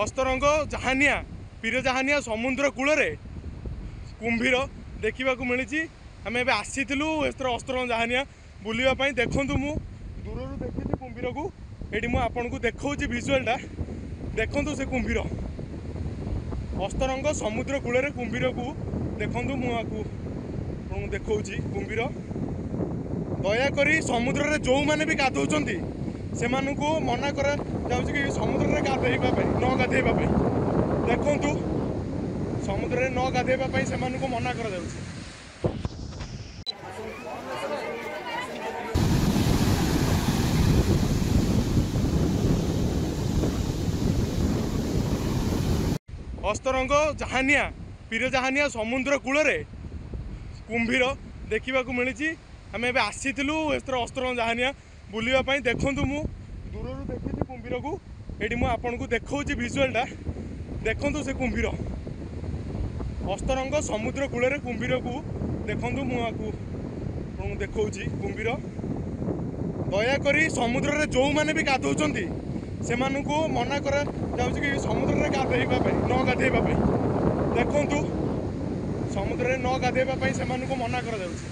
ଅସ୍ତରଙ୍ଗ ଜାହାନିଆ ପୀର ଜାହାନିଆ ସମୁଦ୍ର କୂଳରେ କୁମ୍ଭୀର ଦେଖିବାକୁ ମିଳିଛି। ଆମେ ଏବେ ଆସିଥିଲୁ ଏଥର ଅସ୍ତରଙ୍ଗ ଜାହାନିଆ ବୁଲିବା ପାଇଁ। ଦେଖନ୍ତୁ ମୁଁ ଦୂରରୁ ଦେଖିଛି କୁମ୍ଭୀରକୁ, ଏଠି ମୁଁ ଆପଣଙ୍କୁ ଦେଖାଉଛି ଭିଜୁଆଲଟା। ଦେଖନ୍ତୁ ସେ କୁମ୍ଭୀର ଅସ୍ତରଙ୍ଗ ସମୁଦ୍ର କୂଳରେ କୁମ୍ଭୀରକୁ ଦେଖନ୍ତୁ। ମୁଁ ଆପଣଙ୍କୁ ଦେଖାଉଛି କୁମ୍ଭୀର। ଦୟାକରି ସମୁଦ୍ରରେ ଯେଉଁମାନେ ବି ଗାଧଉଛନ୍ତି ସେମାନଙ୍କୁ ମନା କରାଯାଉଛି କି ସମୁଦ୍ରରେ ଗାଧେଇବା ପାଇଁ ନ ଗାଧେଇବା ପାଇଁ। ଦେଖନ୍ତୁ ସମୁଦ୍ରରେ ନ ଗାଧେଇବା ପାଇଁ ସେମାନଙ୍କୁ ମନା କରାଯାଉଛି। ଅସ୍ତରଙ୍ଗ ଜାହାନିଆ ପୀର ଜାହାନିଆ ସମୁଦ୍ର କୂଳରେ କୁମ୍ଭୀର ଦେଖିବାକୁ ମିଳିଛି। ଆମେ ଏବେ ଆସିଥିଲୁ ଏଥର ଅସ୍ତରଙ୍ଗ ଜାହାନିଆ ବୁଲିବା ପାଇଁ। ଦେଖନ୍ତୁ ମୁଁ ଦୂରରୁ ଦେଖିଛି କୁମ୍ଭୀରକୁ, ଏଠି ମୁଁ ଆପଣଙ୍କୁ ଦେଖାଉଛି ଭିଜୁଆଲଟା। ଦେଖନ୍ତୁ ସେ କୁମ୍ଭୀର ଅସ୍ତରଙ୍ଗ ସମୁଦ୍ର କୂଳରେ କୁମ୍ଭୀରକୁ ଦେଖନ୍ତୁ। ମୁଁ ଆପଣଙ୍କୁ ଦେଖାଉଛି କୁମ୍ଭୀର। ଦୟାକରି ସମୁଦ୍ରରେ ଯେଉଁମାନେ ବି ଗାଧଉଛନ୍ତି ସେମାନଙ୍କୁ ମନା କରାଯାଉଛି କି ସମୁଦ୍ରରେ ଗାଧେଇବା ପାଇଁ ନ ଗାଧେଇବା ପାଇଁ। ଦେଖନ୍ତୁ ସମୁଦ୍ରରେ ନ ଗାଧେଇବା ପାଇଁ ସେମାନଙ୍କୁ ମନା କରାଯାଉଛି।